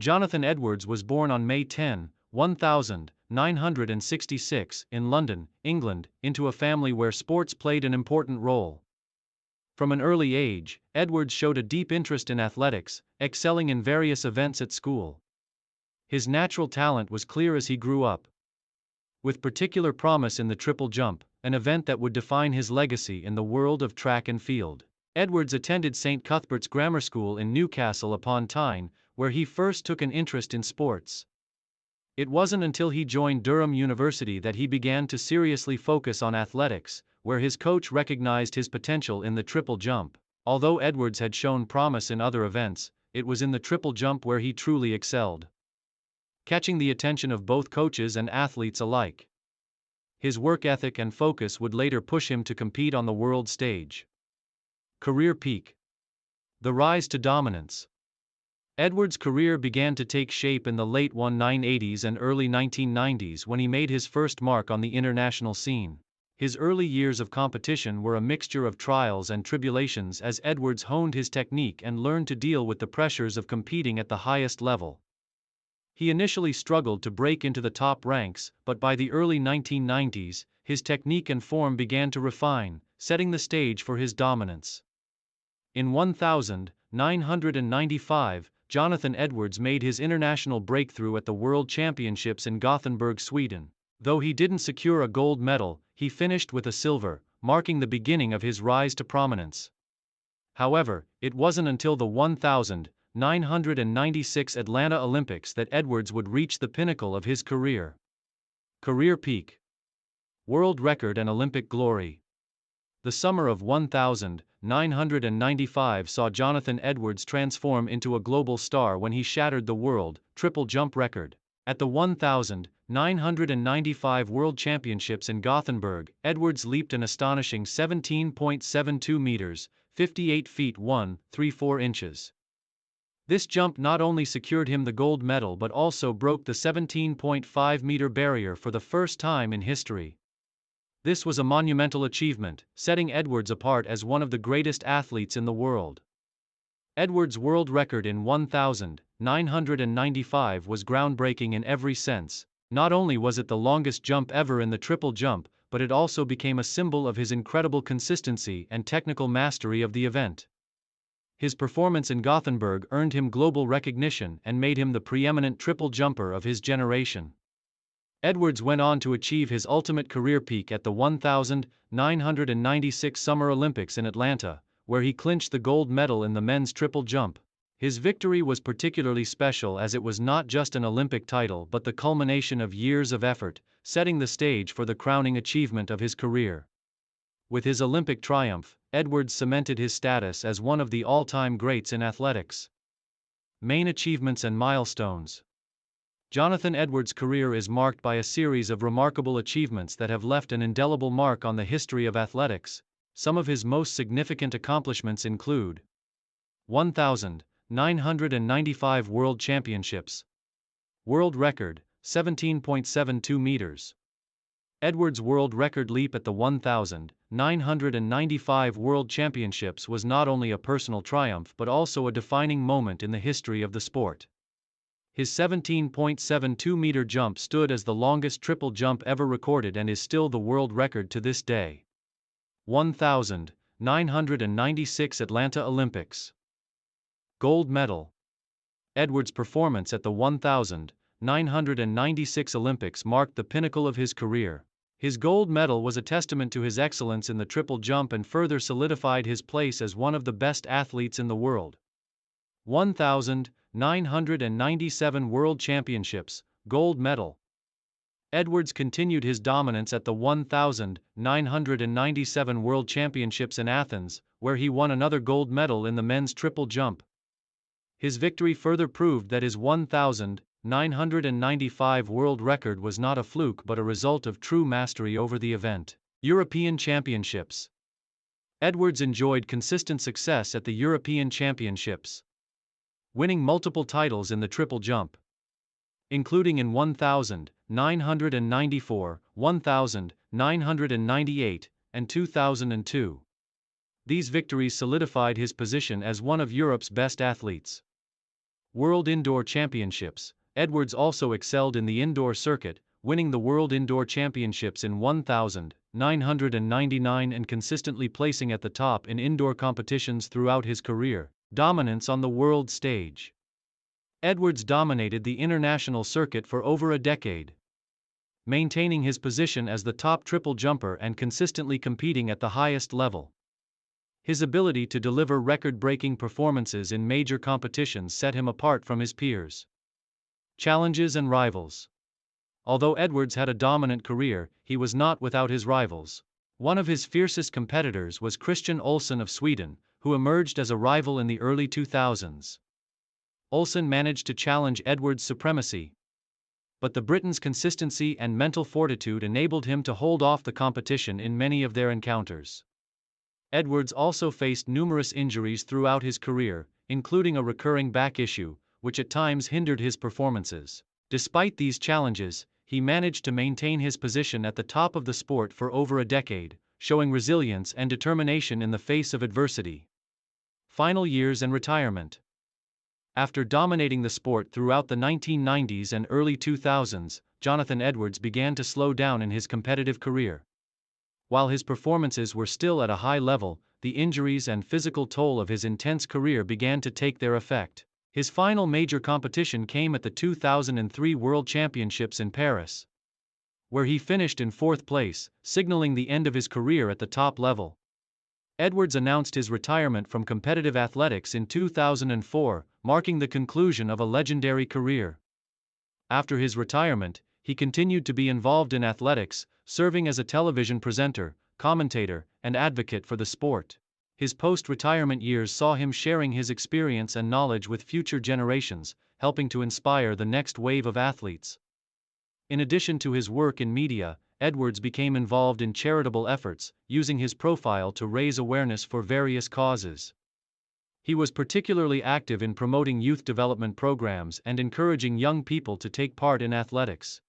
Jonathan Edwards was born on May 10, 1966, in London, England, into a family where sports played an important role. From an early age, Edwards showed a deep interest in athletics, excelling in various events at school. His natural talent was clear as he grew up, with particular promise in the triple jump, an event that would define his legacy in the world of track and field. Edwards attended St. Cuthbert's Grammar School in Newcastle upon Tyne, where he first took an interest in sports. It wasn't until he joined Durham University that he began to seriously focus on athletics, where his coach recognized his potential in the triple jump. Although Edwards had shown promise in other events, it was in the triple jump where he truly excelled, catching the attention of both coaches and athletes alike. His work ethic and focus would later push him to compete on the world stage. Career peak. The rise to dominance. Edwards' career began to take shape in the late 1980s and early 1990s when he made his first mark on the international scene. His early years of competition were a mixture of trials and tribulations as Edwards honed his technique and learned to deal with the pressures of competing at the highest level. He initially struggled to break into the top ranks, but by the early 1990s, his technique and form began to refine, setting the stage for his dominance. In 1995, Jonathan Edwards made his international breakthrough at the World Championships in Gothenburg, Sweden. Though he didn't secure a gold medal, he finished with a silver, marking the beginning of his rise to prominence. However, it wasn't until the 1996 Atlanta Olympics that Edwards would reach the pinnacle of his career. Career peak. World record and Olympic glory. The summer of 1995 saw Jonathan Edwards transform into a global star when he shattered the world triple jump record. At the 1995 World Championships in Gothenburg, Edwards leaped an astonishing 17.72 meters, 58 feet 1.34 inches. This jump not only secured him the gold medal but also broke the 17.5-meter barrier for the first time in history. This was a monumental achievement, setting Edwards apart as one of the greatest athletes in the world. Edwards' world record in 1995 was groundbreaking in every sense. Not only was it the longest jump ever in the triple jump, but it also became a symbol of his incredible consistency and technical mastery of the event. His performance in Gothenburg earned him global recognition and made him the preeminent triple jumper of his generation. Edwards went on to achieve his ultimate career peak at the 1996 Summer Olympics in Atlanta, where he clinched the gold medal in the men's triple jump. His victory was particularly special as it was not just an Olympic title but the culmination of years of effort, setting the stage for the crowning achievement of his career. With his Olympic triumph, Edwards cemented his status as one of the all-time greats in athletics. Main achievements and milestones. Jonathan Edwards' career is marked by a series of remarkable achievements that have left an indelible mark on the history of athletics. Some of his most significant accomplishments include 1995 World Championships. World record, 17.72 meters. Edwards' world record leap at the 1995 World Championships was not only a personal triumph but also a defining moment in the history of the sport. His 17.72-meter jump stood as the longest triple jump ever recorded and is still the world record to this day. 1996 Atlanta Olympics. Gold medal. Edwards' performance at the 1996 Olympics marked the pinnacle of his career. His gold medal was a testament to his excellence in the triple jump and further solidified his place as one of the best athletes in the world. 1997 World Championships, gold medal. Edwards continued his dominance at the 1997 World Championships in Athens, where he won another gold medal in the men's triple jump. His victory further proved that his 1995 world record was not a fluke but a result of true mastery over the event. European Championships. Edwards enjoyed consistent success at the European Championships, winning multiple titles in the triple jump, including in 1994, 1998, and 2002. These victories solidified his position as one of Europe's best athletes. World Indoor Championships. Edwards also excelled in the indoor circuit, winning the World Indoor Championships in 1999 and consistently placing at the top in indoor competitions throughout his career. Dominance on the world stage. Edwards dominated the international circuit for over a decade, maintaining his position as the top triple jumper and consistently competing at the highest level. His ability to deliver record-breaking performances in major competitions set him apart from his peers. Challenges and rivals. Although Edwards had a dominant career, he was not without his rivals. One of his fiercest competitors was Christian Olsson of Sweden, who emerged as a rival in the early 2000s. Olsson managed to challenge Edwards' supremacy, but the Briton's consistency and mental fortitude enabled him to hold off the competition in many of their encounters. Edwards also faced numerous injuries throughout his career, including a recurring back issue, which at times hindered his performances. Despite these challenges, he managed to maintain his position at the top of the sport for over a decade, showing resilience and determination in the face of adversity. Final years and retirement. After dominating the sport throughout the 1990s and early 2000s, Jonathan Edwards began to slow down in his competitive career. While his performances were still at a high level, the injuries and physical toll of his intense career began to take their effect. His final major competition came at the 2003 World Championships in Paris, where he finished in fourth place, signaling the end of his career at the top level. Edwards announced his retirement from competitive athletics in 2004, marking the conclusion of a legendary career. After his retirement, he continued to be involved in athletics, serving as a television presenter, commentator, and advocate for the sport. His post-retirement years saw him sharing his experience and knowledge with future generations, helping to inspire the next wave of athletes. In addition to his work in media, Edwards became involved in charitable efforts, using his profile to raise awareness for various causes. He was particularly active in promoting youth development programs and encouraging young people to take part in athletics.